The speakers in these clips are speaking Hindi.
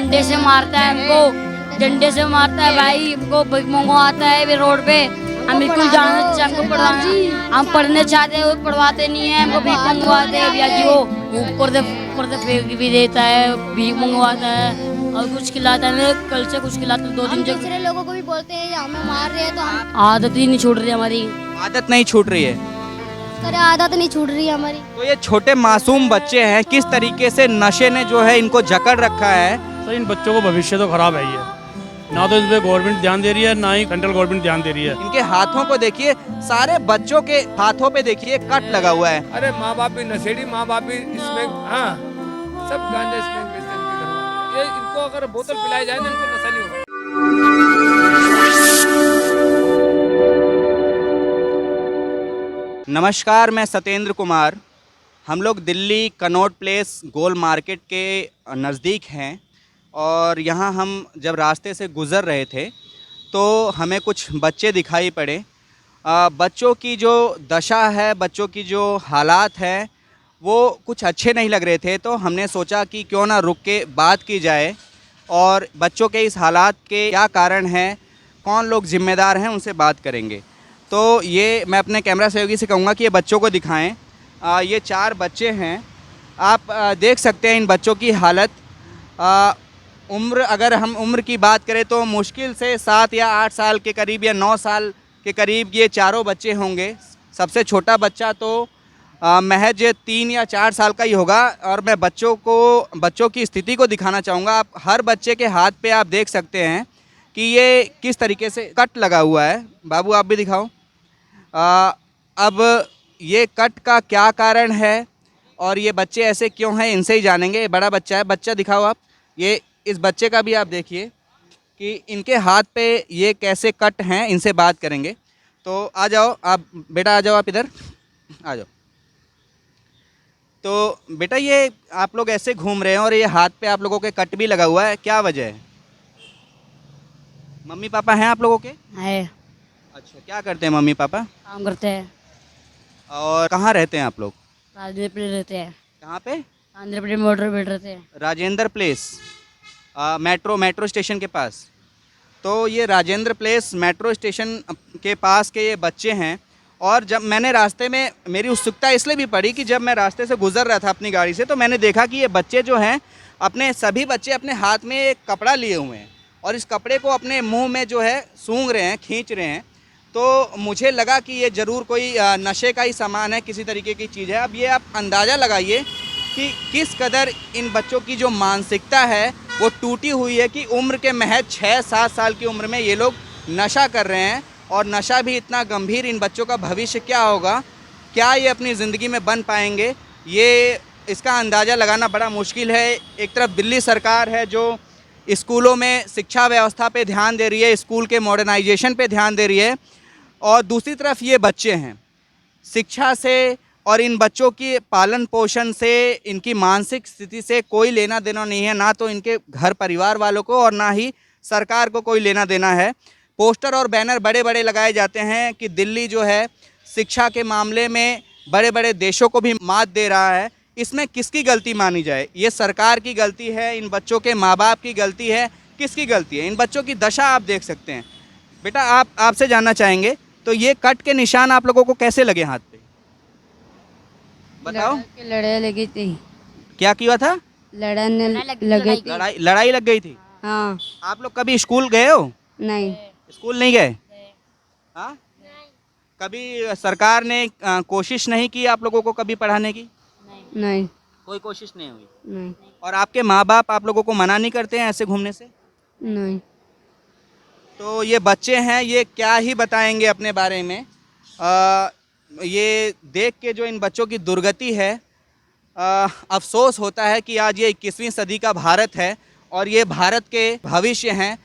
डंडे से मारता है हमको, डंडे से मारता है भाई हमको, भीख मंगवाता है रोड पे। हम स्कूल जाना हमको पढ़ाना, हम पढ़ने चाहते हैं वो पढ़वाते नहीं है, हमको भीख मंगवाते हैं भैया जी। वो ऊपर से फेंक भी देता है, भीख मंगवाता है और कुछ खिलाता है, कल से कुछ खिलाता है 2 दिन से। दूसरे लोगों को भी बोलते हैं ये हमें मार रहे हैं तो हम आदत ही नहीं छूट रही हमारी। आदत नहीं छूट रही है। करें, आदत नहीं छूट रही है हमारी। तो ये छोटे मासूम बच्चे हैं, किस तरीके से नशे ने जो है इनको जकड़ रखा है। तो इन बच्चों को भविष्य तो खराब है ही है, ना तो इस पे गवर्नमेंट ध्यान दे रही है, ना ही सेंट्रल गवर्नमेंट ध्यान दे रही है। इनके हाथों को देखिए, सारे बच्चों के हाथों पे देखिए कट लगा हुआ है। अरे माँ बाप भी नशेड़ी, माँ बाप भी इसमें, हाँ सब गांजा इसमें बेचते हैं इनके घर वाले। ये इनको अगर बोतल पिलाई जाए ना इनको नशा नहीं होगा। नमस्कार, मैं सत्येंद्र कुमार। हम लोग दिल्ली कनॉट प्लेस गोल मार्केट के नज़दीक हैं और यहाँ हम जब रास्ते से गुज़र रहे थे तो हमें कुछ बच्चे दिखाई पड़े। बच्चों की जो दशा है, बच्चों की जो हालात है वो कुछ अच्छे नहीं लग रहे थे, तो हमने सोचा कि क्यों ना रुक के बात की जाए और बच्चों के इस हालात के क्या कारण हैं, कौन लोग ज़िम्मेदार हैं, उनसे बात करेंगे। तो ये मैं अपने कैमरा सहयोगी से कहूँगा कि ये बच्चों को दिखाएं। ये 4 बच्चे हैं, आप देख सकते हैं इन बच्चों की हालत। उम्र, अगर हम उम्र की बात करें तो मुश्किल से 7 या 8 साल के करीब या 9 साल के करीब ये चारों बच्चे होंगे। सबसे छोटा बच्चा तो महज 3 या 4 साल का ही होगा। और मैं बच्चों की स्थिति को दिखाना चाहूँगा। आप हर बच्चे के हाथ पे आप देख सकते हैं कि ये किस तरीके से कट लगा हुआ है। बाबू आप भी दिखाओ। अब ये कट का क्या कारण है और ये बच्चे ऐसे क्यों हैं, इनसे ही जानेंगे। ये बड़ा बच्चा है, बच्चा दिखाओ आप। ये इस बच्चे का भी आप देखिए कि इनके हाथ पे ये कैसे कट हैं, इनसे बात करेंगे। तो आ जाओ आप, बेटा आ जाओ, आप इधर आ जाओ। तो बेटा ये आप लोग ऐसे घूम रहे हैं और ये हाथ पे आप लोगों के कट भी लगा हुआ है, क्या वजह है? मम्मी पापा हैं आप लोगों के? है, अच्छा, क्या करते हैं मम्मी पापा? काम करते हैं। और कहाँ रहते हैं आप लोग? राजेंद्र प्लेस रहते हैं। कहाँ पे? आंध्र प्रदेश मोटर बैठ रहते हैं। राजेंद्र प्लेस, मेट्रो स्टेशन के पास। तो ये राजेंद्र प्लेस मेट्रो स्टेशन के पास के ये बच्चे हैं। और जब मैंने रास्ते में, मेरी उत्सुकता इसलिए भी पड़ी कि जब मैं रास्ते से गुजर रहा था अपनी गाड़ी से, तो मैंने देखा कि ये बच्चे जो हैं, सभी बच्चे अपने हाथ में एक कपड़ा लिए हुए हैं और इस कपड़े को अपने मुंह में जो है सूंघ रहे हैं, खींच रहे हैं। तो मुझे लगा कि ये ज़रूर कोई नशे का ही सामान है, किसी तरीके की चीज़ है। अब ये आप अंदाज़ा लगाइए कि किस कदर इन बच्चों की जो मानसिकता है वो टूटी हुई है कि उम्र के महज 6-7 साल की उम्र में ये लोग नशा कर रहे हैं। और नशा भी इतना गंभीर, इन बच्चों का भविष्य क्या होगा, क्या ये अपनी ज़िंदगी में बन पाएंगे, ये इसका अंदाज़ा लगाना बड़ा मुश्किल है। एक तरफ दिल्ली सरकार है जो स्कूलों में शिक्षा व्यवस्था पे ध्यान दे रही है, स्कूल के मॉडर्नाइजेशन पे ध्यान दे रही है, और दूसरी तरफ ये बच्चे हैं। शिक्षा से और इन बच्चों की पालन पोषण से, इनकी मानसिक स्थिति से कोई लेना देना नहीं है, ना तो इनके घर परिवार वालों को और ना ही सरकार को कोई लेना देना है। पोस्टर और बैनर बड़े बड़े लगाए जाते हैं कि दिल्ली जो है शिक्षा के मामले में बड़े बड़े देशों को भी मात दे रहा है। इसमें किसकी गलती मानी जाए? ये सरकार की गलती है, इन बच्चों के माँ बाप की गलती है, किसकी गलती है? इन बच्चों की दशा आप देख सकते हैं। बेटा आपसे जानना चाहेंगे, तो ये कट के निशान आप लोगों को कैसे लगे हाथ पे, बताओ। लड़ाई लगी थी। क्या किया था? लड़ाई लड़ाई लग गई थी। हाँ। आप लोग कभी स्कूल गए हो? नहीं। स्कूल नहीं गए? हाँ, कभी सरकार ने कोशिश नहीं की आप लोगों को कभी पढ़ाने की? नहीं। कोई कोशिश नहीं हुई? नहीं। और आपके माँ बाप आप लोगों को मना नहीं करते हैं ऐसे घूमने से? नहीं। तो ये बच्चे हैं, ये क्या ही बताएंगे अपने बारे में। ये देख के जो इन बच्चों की दुर्गति है, अफसोस होता है कि आज ये 21वीं सदी का भारत है और ये भारत के भविष्य हैं।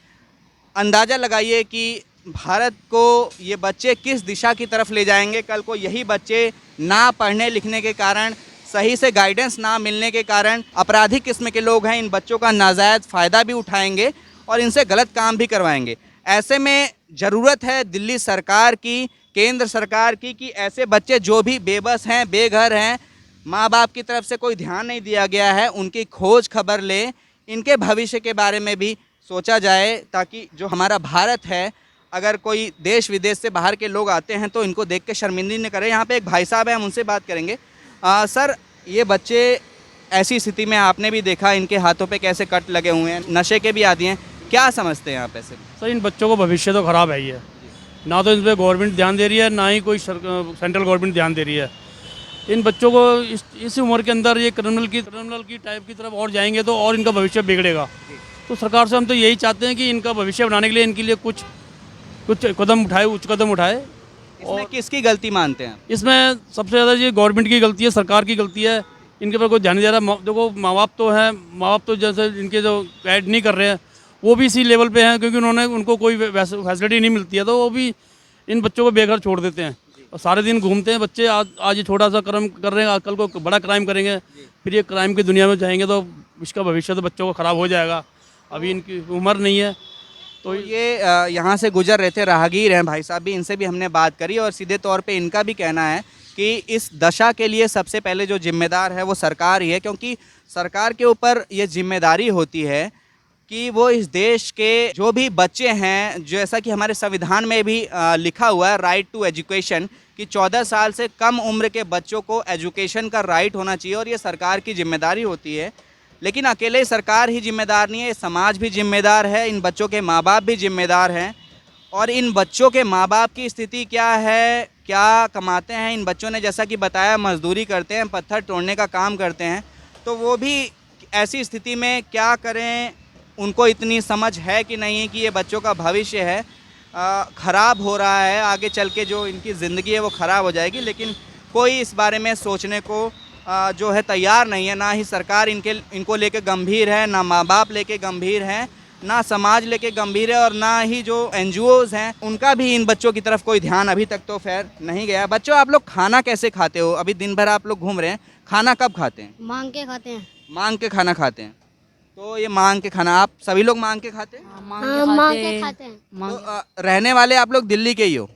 अंदाज़ा लगाइए कि भारत को ये बच्चे किस दिशा की तरफ ले जाएंगे। कल को यही बच्चे ना पढ़ने लिखने के कारण, सही से गाइडेंस ना मिलने के कारण, अपराधी किस्म के लोग हैं, इन बच्चों का नाजायज़ फ़ायदा भी उठाएंगे और इनसे गलत काम भी करवाएंगे। ऐसे में ज़रूरत है दिल्ली सरकार की, केंद्र सरकार की, कि ऐसे बच्चे जो भी बेबस हैं, बेघर हैं, माँ बाप की तरफ से कोई ध्यान नहीं दिया गया है, उनकी खोज खबर लें, इनके भविष्य के बारे में भी सोचा जाए, ताकि जो हमारा भारत है, अगर कोई देश विदेश से बाहर के लोग आते हैं तो इनको देख के शर्मिंदगी न करें। यहाँ पे एक भाई साहब हैं, हम उनसे बात करेंगे। सर, ये बच्चे ऐसी स्थिति में आपने भी देखा, इनके हाथों पे कैसे कट लगे हुए हैं, नशे के भी आदी हैं, क्या समझते हैं आप ऐसे? सर, इन बच्चों को भविष्य तो ख़राब है ही है। ना तो इन पर गवर्नमेंट ध्यान दे रही है, ना ही कोई सेंट्रल गवर्नमेंट ध्यान दे रही है। इन बच्चों को इस उम्र के अंदर ये क्रिमिनल की टाइप की तरफ और जाएंगे तो और इनका भविष्य बिगड़ेगा। तो सरकार से हम तो यही चाहते हैं कि इनका भविष्य बनाने के लिए इनके लिए कुछ कदम उठाए, उच्च कदम उठाए। इसमें किसकी गलती मानते हैं? इसमें सबसे ज़्यादा ये गवर्नमेंट की गलती है, सरकार की गलती है। इनके पर कोई ध्यान नहीं दे रहा। देखो, माँ बाप तो हैं, माँ बाप तो जैसे इनके जो गाइड नहीं कर रहे हैं वो भी इसी लेवल पे हैं, क्योंकि उनको कोई फैसिलिटी नहीं मिलती है, तो वो भी इन बच्चों को बेघर छोड़ देते हैं और सारे दिन घूमते हैं बच्चे। आज ये छोटा सा कर्म कर रहे हैं, कल को बड़ा क्राइम करेंगे, फिर ये क्राइम की दुनिया में जाएंगे तो इसका भविष्य तो बच्चों को ख़राब हो जाएगा। अभी इनकी उम्र नहीं है। तो ये यहाँ से गुजर रहे थे, राहगीर हैं भाई साहब भी, इनसे भी हमने बात करी और सीधे तौर पे इनका भी कहना है कि इस दशा के लिए सबसे पहले जो जिम्मेदार है वो सरकार ही है, क्योंकि सरकार के ऊपर ये जिम्मेदारी होती है कि वो इस देश के जो भी बच्चे हैं, जैसा कि हमारे संविधान में भी लिखा हुआ है, राइट टू एजुकेशन, कि 14 साल से कम उम्र के बच्चों को एजुकेशन का राइट होना चाहिए और ये सरकार की जिम्मेदारी होती है। लेकिन अकेले सरकार ही जिम्मेदार नहीं है, समाज भी जिम्मेदार है, इन बच्चों के माँ बाप भी जिम्मेदार हैं। और इन बच्चों के माँ बाप की स्थिति क्या है, क्या कमाते हैं इन बच्चों ने, जैसा कि बताया मजदूरी करते हैं, पत्थर तोड़ने का काम करते हैं, तो वो भी ऐसी स्थिति में क्या करें, उनको इतनी समझ है कि नहीं कि ये बच्चों का भविष्य है ख़राब हो रहा है, आगे चल के जो इनकी ज़िंदगी है वो ख़राब हो जाएगी। लेकिन कोई इस बारे में सोचने को जो है तैयार नहीं है। ना ही सरकार इनको लेके गंभीर है, ना माँ बाप लेके गंभीर हैं, ना समाज लेके गंभीर है, और ना ही जो NGOs हैं उनका भी इन बच्चों की तरफ कोई ध्यान अभी तक तो खैर नहीं गया। बच्चों, आप लोग खाना कैसे खाते हो? अभी दिन भर आप लोग घूम रहे हैं, खाना कब खाते हैं? मांग के खाते हैं। मांग के खाना खाते हैं। तो ये मांग के खाना आप सभी लोग मांग के खाते हैं? मांग के खाते हैं। तो रहने वाले आप लोग दिल्ली के ही हो?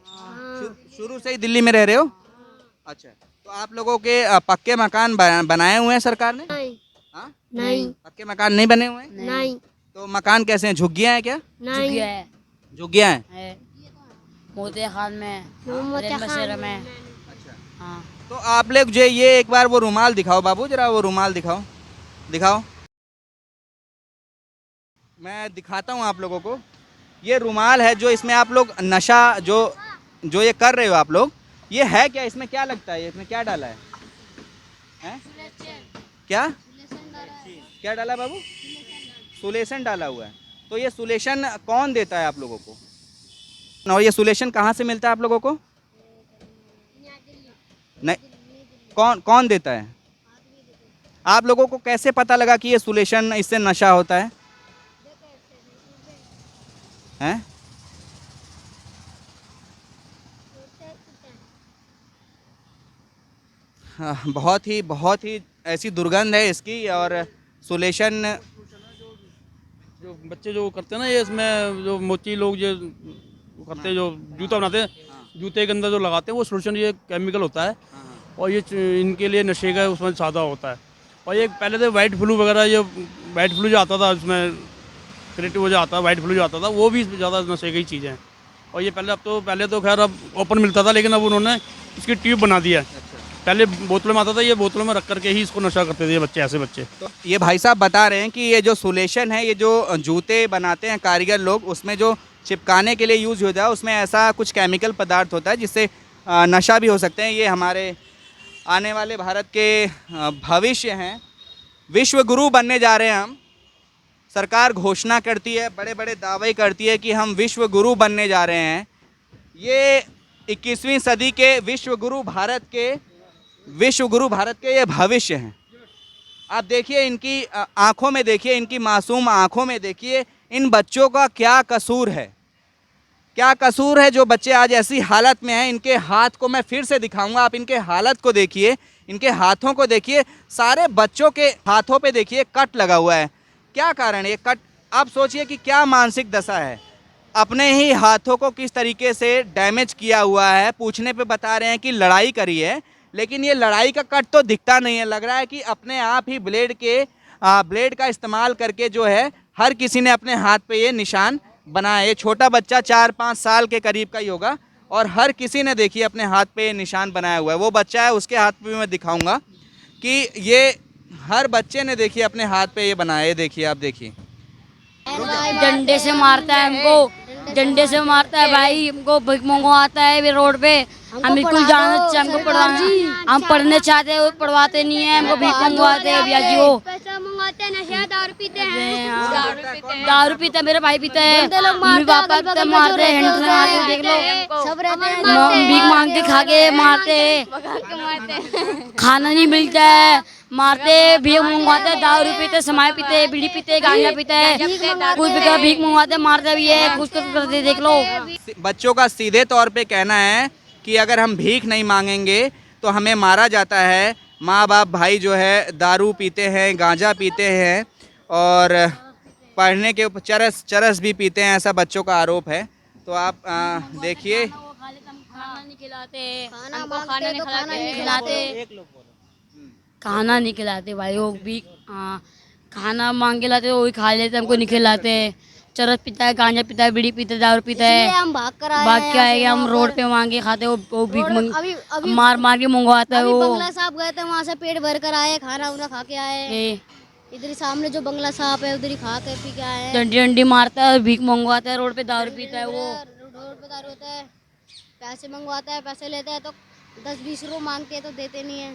शुरू से ही दिल्ली में रह रहे हो? अच्छा, तो आप लोगों के पक्के मकान बनाए हुए हैं सरकार ने? नहीं। हाँ? नहीं। पक्के मकान नहीं बने हुए हैं? नहीं। तो मकान कैसे हैं? झुग्गियाँ हैं क्या? नहीं। झुग्गियाँ हैं। मोते खान में, मोते रेन बसेरा खान में। अच्छा, हाँ। तो आप लोग जो ये एक बार वो रुमाल दिखाओ बाबू, जरा वो रुमाल दिखाओ। मैं दिखाता हूँ आप लोगों को। ये रुमाल है जो इसमें आप लोग नशा जो ये कर रहे हो आप लोग, ये है क्या? इसमें क्या लगता है? इसमें क्या डाला है? हैं? क्या डाला है बाबू? सुलेशन डाला हुआ है। तो ये सुलेशन कौन देता है आप लोगों को? और ये सुलेशन कहाँ से मिलता है आप लोगों को? नहीं, कौन देता है? आप लोगों को कैसे पता लगा कि ये सुलेशन, इससे नशा होता है? हैं? हाँ, बहुत ही ऐसी दुर्गंध है इसकी। और सुलेशन जो बच्चे जो करते हैं ना, ये इसमें जो मोची लोग जो करते हैं, जो जूता बनाते हैं, जूते के अंदर जो लगाते हैं वो सोल्यूशन, ये केमिकल होता है और ये इनके लिए नशे का उसमें ज़्यादा होता है। और ये पहले तो वाइट फ्लू वगैरह, ये वाइट फ्लू जो आता था उसमें क्रिएटिव जो आता, वाइट फ्लू जो आता था, वो भी ज़्यादा नशे की चीज़ें हैं। और ये पहले तो खैर अब ओपन मिलता था, लेकिन अब उन्होंने इसकी ट्यूब बना दिया है। पहले बोतलों में आता था, ये बोतलों में रख करके ही इसको नशा करते थे ये बच्चे, ऐसे बच्चे। तो ये भाई साहब बता रहे हैं कि ये जो सुलेशन है, ये जो जूते बनाते हैं कारीगर लोग, उसमें जो चिपकाने के लिए यूज़ होता है, उसमें ऐसा कुछ केमिकल पदार्थ होता है जिससे नशा भी हो सकते हैं। ये हमारे आने वाले भारत के भविष्य हैं, विश्व गुरु बनने जा रहे हैं हम। सरकार घोषणा करती है, बड़े बड़े दावे करती है कि हम विश्व गुरु बनने जा रहे हैं। ये 21वीं सदी के विश्व गुरु भारत के ये भविष्य हैं। आप देखिए, इनकी आंखों में देखिए, इनकी मासूम आंखों में देखिए, इन बच्चों का क्या कसूर है, क्या कसूर है जो बच्चे आज ऐसी हालत में हैं। इनके हाथ को मैं फिर से दिखाऊंगा, आप इनके हालत को देखिए, इनके हाथों को देखिए, सारे बच्चों के हाथों पे देखिए कट लगा हुआ है। क्या कारण है ये कट? आप सोचिए कि क्या मानसिक दशा है। अपने ही हाथों को किस तरीके से डैमेज किया हुआ है। पूछने पे बता रहे हैं कि लड़ाई करी है, लेकिन ये लड़ाई का कट तो दिखता नहीं है। लग रहा है कि अपने आप ही ब्लेड के ब्लेड का इस्तेमाल करके जो है हर किसी ने अपने हाथ पे ये निशान बनाया। ये छोटा बच्चा 4-5 साल के करीब का ही होगा और हर किसी ने देखिए अपने हाथ पे ये निशान बनाया हुआ है। वो बच्चा है उसके हाथ पे भी मैं दिखाऊंगा कि ये हर बच्चे ने देखिए अपने हाथ पे ये बनाया। ये देखिए, आप देखिए डंडे से मारता है हमको, डंडे से मारता है भाई हमको, भीख मंगवाता है वे रोड पे। हम बिल्कुल जाना हमको पढ़वाना, हम पढ़ने चाहते हैं वो पढ़वाते नहीं है, हमको भीख मंगवाते हैं भैया जी। वो पैसा मंगवाते हैं, नशा दारू पीते हैं, दारू पीता है, मेरे भाई पीता है, मम्मी पापा पीता है, मारते हैं, हैंड से मारते हैं, देख लो सब रहते हैं, भीख मांग के खा के मारते हैं, खाना नहीं मिलता है, मारते भीख मंगवाते हैं, दारू पीते, समाई पीते, बीड़ी पीते, गांजा पीते है, कुछ भी का भीख मंगवाते मारते भी है, कुछ तो करते देख लो। बच्चों का सीधे तौर पे कहना है कि अगर हम भीख नहीं मांगेंगे तो हमें मारा जाता है। माँ बाप भाई जो है दारू पीते हैं, गांजा पीते हैं और पढ़ने के ऊपर चरस भी पीते हैं, ऐसा बच्चों का आरोप है। तो आप देखिए, खाना नहीं खिलाते, खाना हमको मांगते खाना नहीं तो खाना नहीं खिलाते, खाना नहीं खिलाते भाई। वो भी खाना मांग के लाते वही खा लेते, हमको नहीं खिलाते। चरस पीता है, गांजा पीता है, बीड़ी पीता है, दारू पीता इसलिए है, हम भाग कर आए भाग हैं के यहाँ आएंगे से हम वहाँ रोड पर। पे मांगे खाते, वो भीख अभी मार मार के मंगवाता है अभी वो। बंगला साहब गए थे, वहाँ से पेट भर कर आए, खाना उना खा के आए। ये इधर ही सामने जो बंगला साहब है उधर ही खा के पी के आए हैं। डंडी डंडी मारता है, भीख मंगवाता है, रोड पे दारू पीता है वो। रोड पे दारू होता है, पैसे मंगवाता है, पैसे लेता है तो 10-20 रुपये मांगते हैं तो देते नहीं है।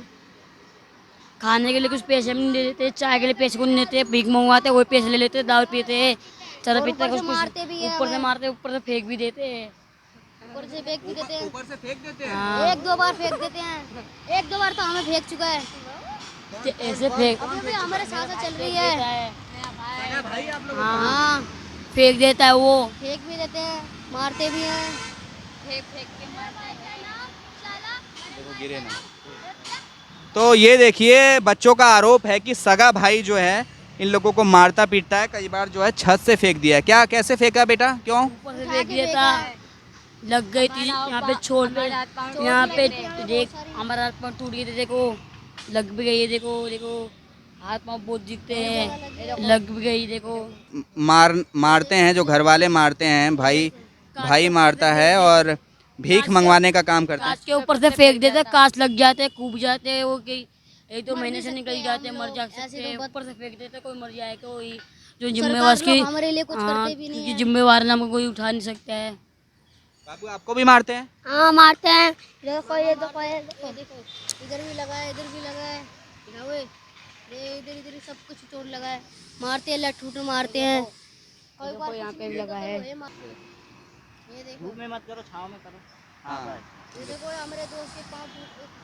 खाने के लिए कुछ पैसे भी नहीं देते, चाय के लिए पैसे को नहीं देते, भीख मंगवाते वही पैसे ले लेते, दारू पीते हैं, चरस और पीते हैं, ऊपर कुछ से मारते भी हैं ऊपर से हमें। मारते, ऊपर से फेंक भी देते हैं। ऊपर से फेंक भी देते हैं, ऊपर से फेंक देते हैं। हाँ, 1-2 बार फेंक देते हैं, 1-2 बार तो हमें फेंक चुका है। ऐसे फेंक अभी भी हमारे साथ साथ चल रही है। हाँ, फेंक देता है वो। फेंक भी देते हैं, मारते भी हैं। देखो गिरे ना। तो ये देखिए, बच्चों का आरोप है कि सगा भाई जो है इन लोगों को मारता पीटता है, कई बार जो है छत से फेंक दिया है। क्या, कैसे फेंका बेटा, क्यों? ऊपर से फेंक दिया था, लग गई थी यहाँ पे, छोड़ पे, यहाँ पे देख हमारा हाथ पाँव टूट गए थे, देखो लग भी गई है, देखो देखो हाथ पाँव बहुत दिखते हैं, लग भी गई देखो। मारते हैं जो घर वाले मारते हैं, भाई मारता है और भीख मंगवाने का काम करता है। कांच के ऊपर से फेंक देते, कांच लग जाते, कूद जाते, वो कि 1-2 महीने से निकल जाते, मर जा सकते हैं। ऊपर से फेंक देते, कोई मर जाए, कोई जो जिम्मेवार सरकार लोग हमारे लिए कुछ करते भी नहीं क्योंकि है। जिम्मेवार नाम कोई उठा नहीं सकता है। बाबू आपको भी मारते हैं? हाँ मारते हैं, देखो ये देखो इधर भी लगा है, इधर भी लगा है, इधर इधर सब कुछ चोट लगा है। मारते हैं, लठूट मारते हैं। देखो यहाँ पे भी लगा है। ये देखो, धूप में मत करो, छांव में करो। हाँ, ये देखो हमारे दोस्त के पाँव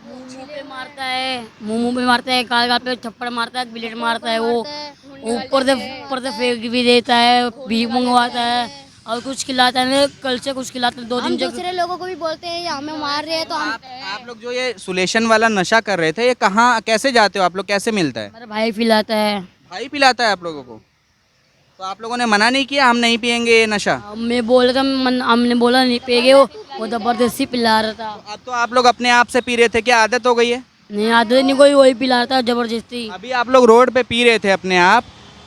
मुंह पे मारता है, मुंह पे मारता है, गाल गाल पे थप्पड़ मारता है, ब्लेड मारता है वो। ऊपर से फेंक भी देता है, भीख मंगवाता है और कुछ खिलाता है। कल से कुछ खिलाता है, 2 हम दिन दूसरे लोगों को भी बोलते हैं ये हमें मार रहे हैं तो हम आप लोग जो ये सुलेशन वाला नशा कर रहे थे, ये कहाँ, कैसे जाते हो आप लोग, कैसे मिलता है? हमारा भाई पिलाता है। भाई पिलाता है आप लोगों को? तो आप लोगों ने मना नहीं किया हम नहीं पियेंगे ये नशा? मैं बोला था, हमने बोला नहीं पिएगे, वो जबरदस्ती पिला रहा था। अब तो आप लोग अपने आप से पी रहे थे, क्या आदत हो गई है? नहीं आदत नहीं, कोई वही पिला रहा था जबरदस्ती। अभी आप लोग रोड पे पी रहे थे अपने आप,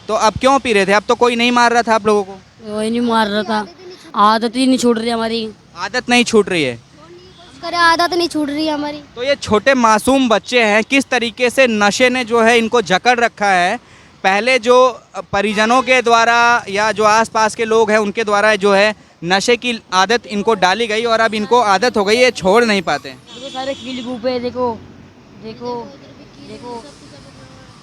तो अब क्यों पी रहे थे? अब तो कोई नहीं मार रहा था आप लोगों को? वही नहीं मार रहा था, आदत ही नहीं छूट रही हमारी। आदत नहीं छूट रही है? करे आदत नहीं छूट रही है हमारी। तो ये छोटे मासूम बच्चे हैं, किस तरीके से नशे ने जो है इनको जकड़ रखा है। पहले जो परिजनों के द्वारा या जो आसपास के लोग हैं उनके द्वारा जो है नशे की आदत इनको डाली गई और अब इनको आदत हो गई है, छोड़ नहीं पाते। देखो सारे कील गुफे, देखो देखो देखो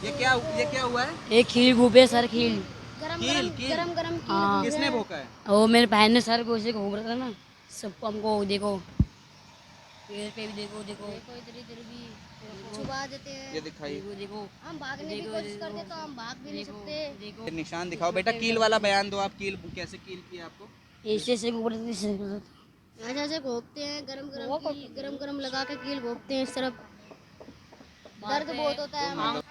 ये क्या हुआ है? एक खील गुफे, सर खील। गरम हाँ, किसने भोंका है? वो मेरे बहन ने सर को ऐसे घूम रहा था ना, सबको हमको देखो, पेड़ पे भी देखो देखो इधर भी छुपा देते हैं। ये दिखाइए, देखो देखो हम भागने की कोशिश करते तो हम भाग भी नहीं सकते। देखो निशान दिखाओ बेटा, कील वाला बयान दो आप, कील कैसे कील किया आपको? ऐसे ऐसे घूम रहे थे, ऐसे ऐसे घोपते हैं, गरम गरम लगा के कील घोपते हैं इस तरफ। दर्द बहुत होता है हमें।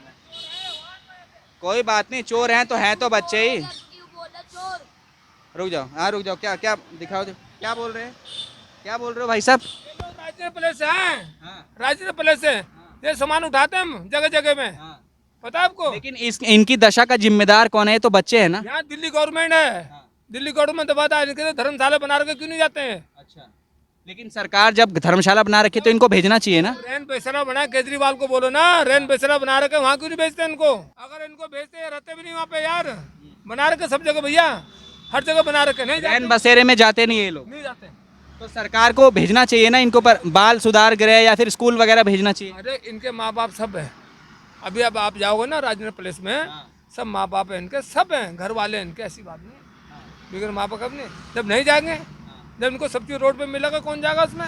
कोई बात नहीं, चोर हैं तो बच्चे ही। रुक जाओ, हाँ रुक जाओ, क्या क्या दिखाओ, क्या बोल रहे हो भाई साहब? राजनीति प्लेस है, हाँ, राजनीति प्लेस है, ये सामान उठाते हैं हम जगह जगह में। हाँ। पता है आपको? लेकिन इनकी दशा का जिम्मेदार कौन है? ये तो बच्चे हैं ना। यहाँ दिल्ली गवर्नमेंट है, दिल्ली गवर्नमेंट दबाता है, इनके धर्मशाला बना रखे क्यों नहीं जाते हैं? अच्छा, लेकिन सरकार जब धर्मशाला बना रखी तो इनको भेजना चाहिए ना। रैन बसेरा बना, केजरीवाल को बोलो ना, रैन बसेरा बना रखे, वहाँ क्यों नहीं भेजते इनको? अगर इनको भेजते रहते भी नहीं वहाँ पे यार, बना रखे सब जगह भैया, हर जगह बना रखे, नहीं जाते, रैन बसेरे में जाते नहीं ये लोग, नहीं जाते। तो सरकार को भेजना चाहिए ना इनको, पर बाल सुधार गृह या फिर स्कूल वगैरह भेजना चाहिए। अरे इनके माँ बाप सब है, अभी अब आप जाओगे ना राजेंद्र प्लेस में, सब माँ बाप है इनके, सब हैं, घर वाले हैं इनके, ऐसी बात नहीं, बिगड़ माँ बाप कब नहीं, जब नहीं जाएंगे, जब इनको सब चीज रोड पे मिलेगा, कौन जाएगा उसमें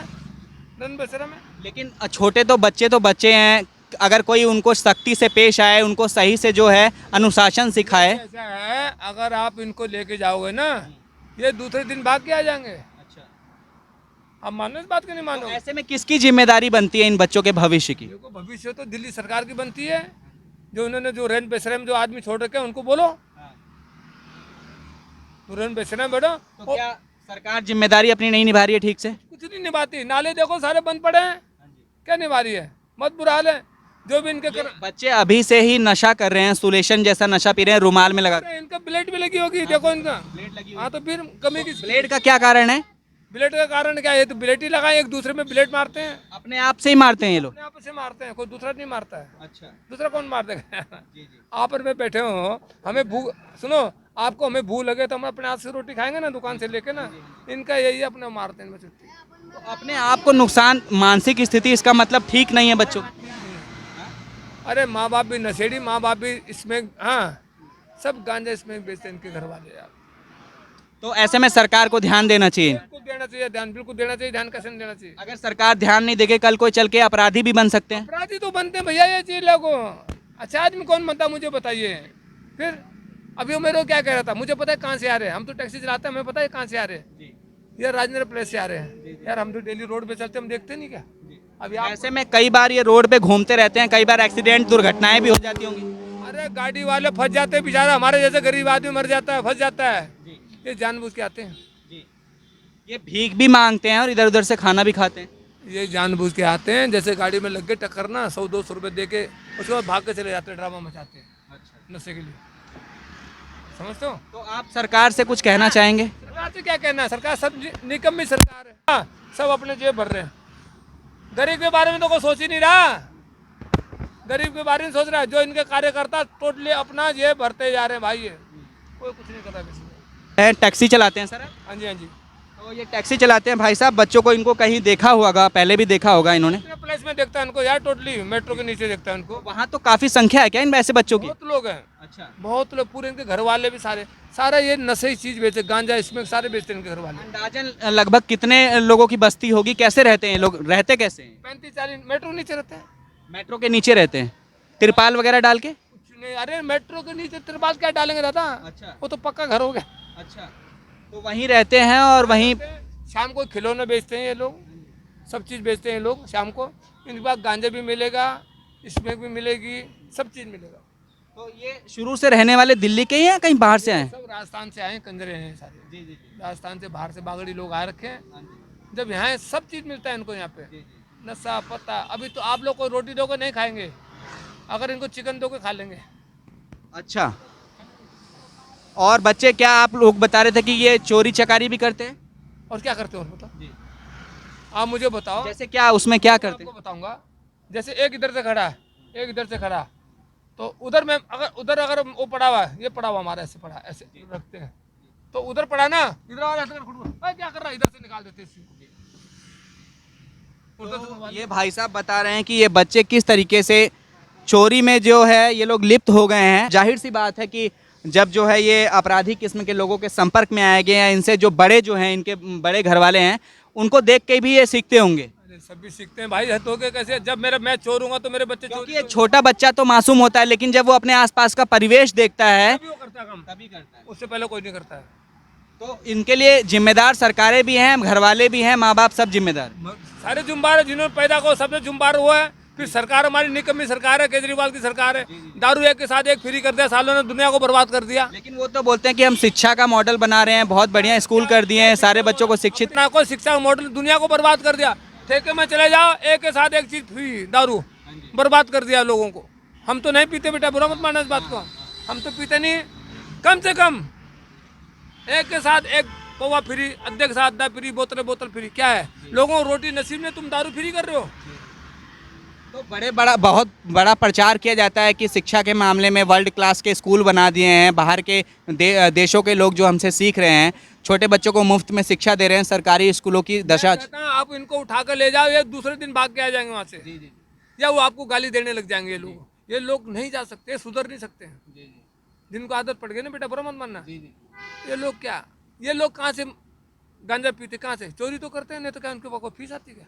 रैन बसेरा में? लेकिन छोटे तो बच्चे हैं, अगर कोई उनको सख्ती से पेश आए, उनको सही से जो है अनुशासन सिखाए। ऐसा है, अगर आप इनको लेके जाओगे ना, ये दूसरे दिन भाग के आ जाएंगे। अच्छा, आप मानो इस बात की नहीं मानो? तो ऐसे में किसकी जिम्मेदारी बनती है इन बच्चों के भविष्य की? देखो भविष्य तो दिल्ली सरकार की बनती है, जो उन्होंने जो रैन बसेरा में जो आदमी छोड़ रखे हैं उनको बोलो, तो रैन बसेरा में बैठो। तो क्या सरकार जिम्मेदारी अपनी नहीं निभा रही है ठीक से? कुछ नहीं निभाती, नाले देखो सारे बंद पड़े हैं, क्या निभा रही है? मत बुरा हाल है, जो भी इनके बच्चे अभी से ही नशा कर रहे हैं, सुलेशन जैसा नशा पी रहे हैं, रुमाल में लगा। इनका ब्लेड भी लगी होगी, देखो इनका। हाँ तो फिर कमी की ब्लेड का क्या कारण है? ब्लेड का कारण क्या है? तो ब्लेड ही लगाए, एक दूसरे में ब्लेड मारते हैं, अपने आप से ही मारते हैं ये लोग। अपने आप से मारते हैं, कोई दूसरा नहीं मारता है। अच्छा, दूसरा कौन मार देगा? आप और मैं बैठे हो, हमें भूख, सुनो आपको हमें भूख लगे तो हम अपने हाथ से रोटी खाएंगे ना, दुकान से लेके ना, इनका यही अपने मारते हैं छुट्टी। तो अपने आप को नुकसान, मानसिक स्थिति इसका मतलब ठीक नहीं है बच्चों की। अरे माँ बाप भी नशेड़ी, माँ बाप भी इसमें, हाँ सब गांजा इसमें बेचते हैं इनके घर वाले यार। तो ऐसे में सरकार को ध्यान देना चाहिए। बिल्कुल देना चाहिए ध्यान, बिल्कुल देना चाहिए ध्यान, कैसे नहीं देना चाहिए? अगर सरकार ध्यान नहीं देगी, कल कोई चल के अपराधी भी बन सकते हैं। अपराधी तो बनते हैं भैया ये चीज लोगों। अच्छा आदमी कौन बनता मुझे बताइए। फिर अभी वो मेरे को क्या कह रहा था, मुझे पता है कहाँ से आ रहे हैं, हम तो टैक्सी चलाते हैं, हमें पता है कहाँ से आ रहे हैं, यार राजेंद्र प्लेस से आ रहे हैं यार, हम तो डेली रोड पे चलते, हम देखते नहीं क्या? अभी आप ऐसे में कई बार ये रोड पे घूमते रहते हैं, कई बार एक्सीडेंट, दुर्घटनाएं भी हो जाती होंगी। अरे गाड़ी वाले फंस जाते हैं बेचारा, हमारे जैसे गरीब आदमी मर जाता है, फंस जाता है, ये जानबूझ के आते हैं, ये भीख भी मांगते हैं और इधर उधर से खाना भी खाते हैं। ये जानबूझ के आते हैं, जैसे गाड़ी में लग गए टक्कर ना, 100-200 रुपए दे के उसके बाद भाग के चले जाते हैं, ड्रामा मचाते हैं नशे के लिए, समझते हो? तो आप सरकार से कुछ कहना चाहेंगे? सरकार से क्या कहना है, सरकार सब निकम्मी सरकार है। हाँ, सब अपने जेब भर रहे हैं, गरीब के बारे में तो कोई सोच ही नहीं रहा, गरीब के बारे में सोच रहा है, जो इनके कार्यकर्ता टोटली अपना जेब भरते जा रहे हैं भाई, ये कोई कुछ नहीं कर रहा किसी को। टैक्सी चलाते हैं सर? हाँ जी, हाँ जी, तो ये टैक्सी चलाते हैं भाई साहब, बच्चों को इनको कहीं देखा होगा, पहले भी देखा होगा इन्होंने? प्लेस में देखता है इनको यार, टोटली मेट्रो के नीचे देखता है इनको। वहाँ तो काफी संख्या है क्या इन ऐसे बच्चों की? बहुत लोग हैं, अच्छा, बहुत लोग, पूरे इनके घर वाले भी सारा ये नशे चीज बेचते, गांजा इसमें सारे बेचते हैं इनके घर वाले। अंदाजन लगभग कितने लोगों की बस्ती होगी, कैसे रहते हैं लोग, रहते कैसे हैं? 35-40 मेट्रो नीचे रहते हैं, मेट्रो के नीचे रहते हैं, तिरपाल वगैरह डाल के? कुछ नहीं, अरे मेट्रो के नीचे तिरपाल क्या डालेंगे दादा, अच्छा, वो तो पक्का घर हो गया। अच्छा, तो वहीं रहते हैं और वहीं शाम को खिलौने बेचते हैं ये लोग, सब चीज़ बेचते हैं ये लोग शाम को, इनके पास गांजा भी मिलेगा, स्मोक भी मिलेगी, सब चीज़ मिलेगा। तो ये शुरू से रहने वाले दिल्ली के ही हैं, कहीं बाहर से आए हैं? सब राजस्थान से आए हैं, कंजरे हैं सारे। जी जी, राजस्थान से, बाहर से बागड़ी लोग आ रखे हैं, जब यहाँ सब चीज़ मिलता है इनको यहाँ पे, नशा पत्ता। अभी तो आप लोग को रोटी दोगे नहीं खाएंगे, अगर इनको चिकन दोगे खा लेंगे। अच्छा, और बच्चे क्या आप लोग बता रहे थे कि ये चोरी चकारी भी करते हैं? और क्या करते हो बताओ, आप मुझे बताओ। जैसे क्या, उसमें क्या करते आपको हैं? बताऊंगा, जैसे एक इधर से खड़ा है, एक इधर से खड़ा, तो उधर में अगर वो पड़ा हुआ है, ये पड़ा हुआ हमारा ऐसे पड़ा, ऐसे रखते हैं, तो उधर पड़ा ना, इधर वाला क्या कर रहा है, इधर से निकाल देते हैं। ये भाई साहब बता रहे हैं कि ये बच्चे किस तरीके से चोरी में जो है ये लोग लिप्त हो गए हैं। जाहिर सी बात है कि जब जो है ये अपराधी किस्म के लोगों के संपर्क में आए गए हैं, इनसे जो बड़े जो हैं, इनके बड़े घर वाले हैं, उनको देख के भी ये सीखते होंगे। अरे सभी सीखते हैं भाई, हद हो गए कैसे, जब मैं चोर हूँगा तो मेरे बच्चे क्योंकि ये छोटा बच्चा तो मासूम होता है, लेकिन जब वो अपने आसपास का परिवेश देखता है वो करता है काम, तभी करता है, उससे पहले कोई नहीं करता है। तो इनके लिए जिम्मेदार सरकारें भी हैं, घर वाले भी हैं, माँ बाप सब जिम्मेदार। सारे जुम्बार जिन्होंने पैदा को सबने जुम्बार हुआ है। फिर सरकार हमारी निकम्मी सरकार है, केजरीवाल की सरकार है, दारू एक के साथ एक फ्री कर दिया, सालों ने दुनिया को बर्बाद कर दिया। लेकिन वो तो बोलते हैं कि हम शिक्षा का मॉडल बना रहे हैं, बहुत बढ़िया स्कूल कर दिए हैं, सारे बच्चों को शिक्षित। ना कोई शिक्षा का मॉडल, दुनिया को बर्बाद कर दिया। ठेके में चले जाओ, एक के साथ एक चीज फ्री, दारू बर्बाद कर दिया लोगों को। हम तो नहीं पीते बेटा, बुरा मत मानना इस बात को, हम तो पीते नहीं। कम से कम एक के साथ एक पौवा फ्री, अद्धे के साथ आधा फ्री, बोतल फ्री। क्या है, लोगों को रोटी नसीब में तुम दारू फ्री कर रहे हो। तो बहुत बड़ा प्रचार किया जाता है कि शिक्षा के मामले में वर्ल्ड क्लास के स्कूल बना दिए हैं, बाहर के देशों के लोग जो हमसे सीख रहे हैं, छोटे बच्चों को मुफ्त में शिक्षा दे रहे हैं। सरकारी स्कूलों की दशा, आप इनको उठा कर ले जाओ, ये दूसरे दिन भाग के आ जाएंगे वहाँ से, या वो आपको गाली देने लग जाएंगे। ये लोग नहीं जा सकते, सुधर नहीं सकते। जिनको आदत पड़ गई ना बेटा, बुरा मत मानना। ये लोग क्या, ये लोग कहाँ से गांजा पीते, कहाँ से चोरी तो करते हैं, नहीं तो क्या उनके पास फीस आती क्या?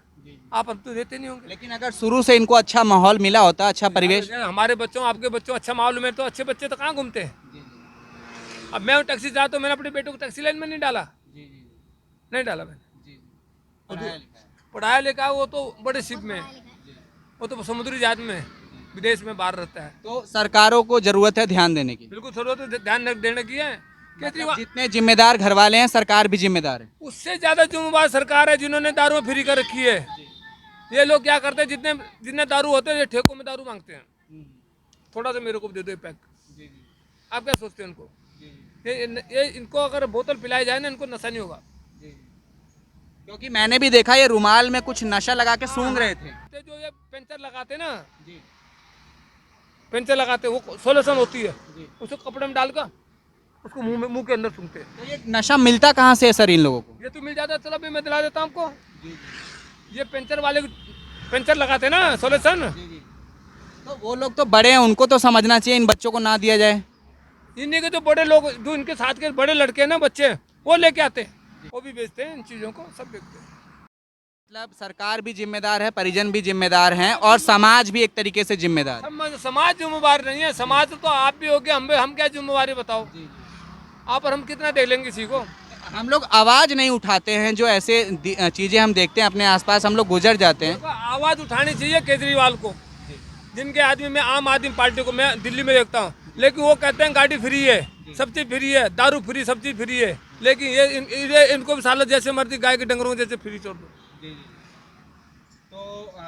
आप हम तो देते नहीं होंगे। लेकिन अगर शुरू से इनको अच्छा माहौल मिला होता, अच्छा परिवेश, हमारे बच्चों, आपके बच्चों अच्छा माहौल में, तो अच्छे बच्चे तो कहाँ घूमते हैं। अब मैं टैक्सी जाता हूँ, मैंने अपने बेटे को टैक्सी लाइन में नहीं डाला, नहीं डाला मैंने। पढ़ाया लिखा वो तो बड़े शिप में, वो तो समुद्री जहाज में, विदेश में बाहर रहता है। तो सरकारों को जरूरत है ध्यान देने की। बिल्कुल जरूरत है, ध्यान देने की है। केजरीवाल जितने जिम्मेदार घर वाले हैं, सरकार भी जिम्मेदार है। उससे ज्यादा जिम्मेदार सरकार है, जिन्होंने दारू फ्री कर रखी है। ये लोग क्या करते हैं, जितने दारू होते हैं, ये ठेकों में दारू मांगते हैं, थोड़ा सा मेरे को दे दो पैक। आप क्या सोचते हैं उनको? ये इनको अगर बोतल पिलाई जाए ना, इनको नशा नहीं होगा। क्योंकि मैंने भी देखा ये रुमाल में कुछ नशा लगा के सूंघ रहे थे। जो ये पेंचर लगाते ना, पेंचर लगाते, वो सोल्यूशन होती है, उसको कपड़े में डालकर उसको मुंह के अंदर सूंघते। तो ये नशा मिलता कहाँ से है सर इन लोगों को? ये तो मिल जाता है, चलो अभी मैं दिला देता हूँ आपको। ये पेंचर वाले पेंचर लगाते ना सोल्यूशन, तो वो लोग तो बड़े हैं, उनको तो समझना चाहिए, इन बच्चों को ना दिया जाए। इन्हीं के जो बड़े लोग, जो इनके साथ के बड़े लड़के हैं ना, बच्चे, वो लेके आते हैं, वो भी बेचते हैं इन चीज़ों को, सब बेचते हैं। मतलब सरकार भी जिम्मेदार है, परिजन भी जिम्मेदार हैं, और समाज भी एक तरीके से जिम्मेदार है। समाज जिम्मेवार नहीं है, समाज तो आप भी हो गए, हम क्या जिम्मेवारी बताओ आप, और हम कितना देख लेंगे किसी को। हम लोग आवाज नहीं उठाते हैं, जो ऐसे चीजें हम देखते हैं अपने आसपास, हम लोग गुजर जाते हैं। आवाज उठानी चाहिए केजरीवाल को, जिनके आदमी, मैं आम आदमी पार्टी को मैं दिल्ली में देखता हूँ, लेकिन वो कहते हैं गाड़ी फ्री है, सब चीज फ्री है, दारू फ्री, सब चीज फ्री है, लेकिन ये इनको भी सालों जैसे मर्जी गाय के डंगरों जैसे फ्री छोड़ दो। तो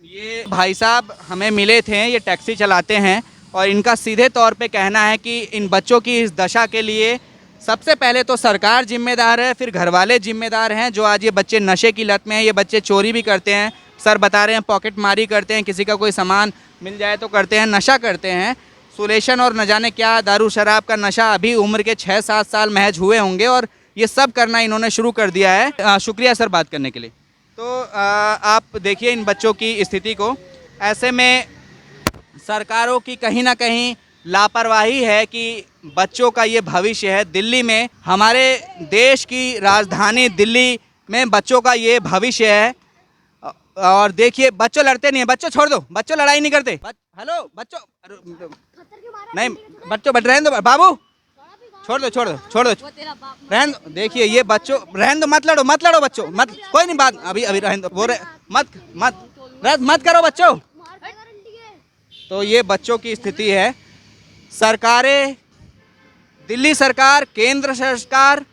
ये भाई साहब हमें मिले थे, ये टैक्सी चलाते हैं, और इनका सीधे तौर पे कहना है कि इन बच्चों की इस दशा के लिए सबसे पहले तो सरकार जिम्मेदार है, फिर घर वाले जिम्मेदार हैं, जो आज ये बच्चे नशे की लत में हैं। ये बच्चे चोरी भी करते हैं, सर बता रहे हैं पॉकेट मारी करते हैं, किसी का कोई सामान मिल जाए तो करते हैं, नशा करते हैं, सुलेशन और न जाने क्या दारू शराब का नशा। अभी उम्र के 6-7 साल महज हुए होंगे और ये सब करना इन्होंने शुरू कर दिया है। शुक्रिया सर बात करने के लिए। तो आप देखिए इन बच्चों की स्थिति को, ऐसे में सरकारों की कहीं ना कहीं लापरवाही है कि बच्चों का ये भविष्य है। दिल्ली में, हमारे देश की राजधानी दिल्ली में बच्चों का ये भविष्य है। और देखिए बच्चों लड़ते नहीं है, बच्चों छोड़ दो, बच्चों लड़ाई नहीं करते। हेलो बच्चों, नहीं बच्चों रहने दो, बाबू छोड़ दो रहने दो। देखिए ये बच्चों रहने दो, मत लड़ो बच्चों, मत, कोई नहीं बात, अभी रहने दो, वो मत करो बच्चों। तो ये बच्चों की स्थिति है। सरकारें, दिल्ली सरकार, केंद्र सरकार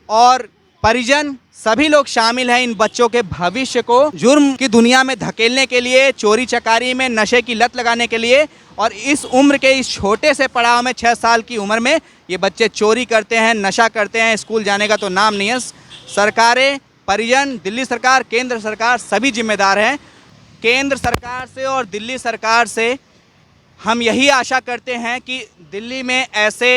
और परिजन सभी लोग शामिल हैं इन बच्चों के भविष्य को जुर्म की दुनिया में धकेलने के लिए, चोरी चकारी में, नशे की लत लगाने के लिए। और इस उम्र के, इस छोटे से पड़ाव में, 6 साल की उम्र में ये बच्चे चोरी करते हैं, नशा करते हैं, स्कूल जाने का तो नाम नहीं है। सरकारें, परिजन, दिल्ली सरकार, केंद्र सरकार सभी जिम्मेदार हैं। केंद्र सरकार से और दिल्ली सरकार से हम यही आशा करते हैं कि दिल्ली में ऐसे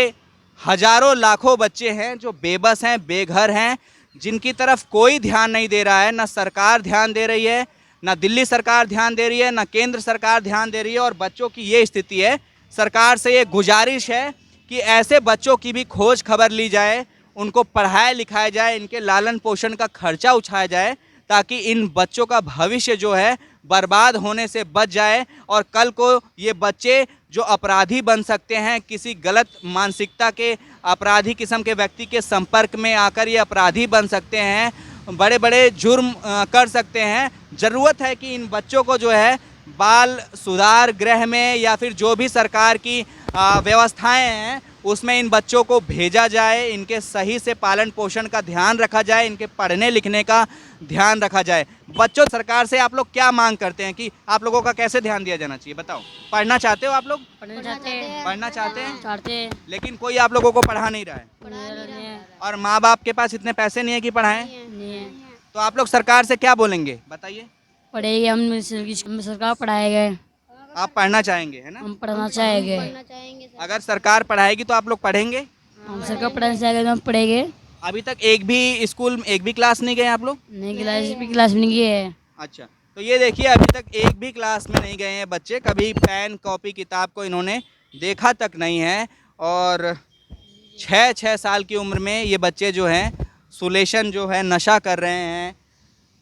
हजारों लाखों बच्चे हैं जो बेबस हैं, बेघर हैं, जिनकी तरफ कोई ध्यान नहीं दे रहा है। ना सरकार ध्यान दे रही है, ना दिल्ली सरकार ध्यान दे रही है, ना केंद्र सरकार ध्यान दे रही है। और बच्चों की ये स्थिति है। सरकार से ये गुजारिश है कि ऐसे बच्चों की भी खोज खबर ली जाए, उनको पढ़ाया लिखाया जाए, इनके लालन पोषण का खर्चा उठाया जाए, ताकि इन बच्चों का भविष्य जो है बर्बाद होने से बच जाए। और कल को ये बच्चे जो अपराधी बन सकते हैं, किसी गलत मानसिकता के अपराधी किस्म के व्यक्ति के संपर्क में आकर ये अपराधी बन सकते हैं, बड़े बड़े जुर्म कर सकते हैं। ज़रूरत है कि इन बच्चों को जो है बाल सुधार गृह में या फिर जो भी सरकार की व्यवस्थाएं हैं उसमें इन बच्चों को भेजा जाए, इनके सही से पालन पोषण का ध्यान रखा जाए, इनके पढ़ने लिखने का ध्यान रखा जाए। बच्चों, सरकार से आप लोग क्या मांग करते हैं कि आप लोगों का कैसे ध्यान दिया जाना चाहिए? बताओ। पढ़ना चाहते हो आप लोग? पढ़ना चाहते हैं, पढ़ना चाहते हैं, चाहते हैं, लेकिन कोई आप लोगों को पढ़ा नहीं रहा है, नहीं है, और माँ बाप के पास इतने पैसे नहीं है कि पढ़ाएं। नहीं है। तो आप लोग सरकार से क्या बोलेंगे, बताइए? पढ़ेगी, हम सरकार पढ़ाएगा, आप पढ़ना चाहेंगे, है ना? हम पढ़ना चाहेंगे, पढ़ना चाहेंगे सर। अगर सरकार पढ़ाएगी तो आप लोग पढ़ेंगे? हम सरकार पढ़ना चाहेंगे तो हम पढ़ेंगे। अभी तक एक भी स्कूल, एक भी क्लास नहीं गए आप लोग? नहीं, क्लास में नहीं गए है। अच्छा, तो ये देखिए, अभी तक एक भी क्लास में नहीं गए हैं बच्चे, कभी पेन कॉपी किताब को इन्होंने देखा तक नहीं है। और 6 साल की उम्र में ये बच्चे जो हैं सुलेशन जो है नशा कर रहे हैं,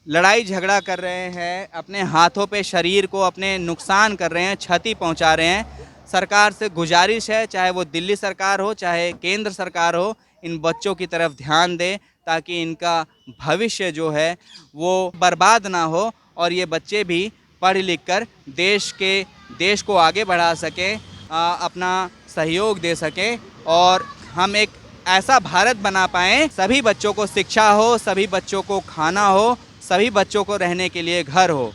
लड़ाई झगड़ा कर रहे हैं, अपने हाथों पे शरीर को अपने नुकसान कर रहे हैं, क्षति पहुंचा रहे हैं। सरकार से गुजारिश है, चाहे वो दिल्ली सरकार हो चाहे केंद्र सरकार हो, इन बच्चों की तरफ ध्यान दे ताकि इनका भविष्य जो है वो बर्बाद ना हो और ये बच्चे भी पढ़ लिख कर देश को आगे बढ़ा सकें, अपना सहयोग दे सकें और हम एक ऐसा भारत बना पाएँ, सभी बच्चों को शिक्षा हो, सभी बच्चों को खाना हो, सभी बच्चों को रहने के लिए घर हो।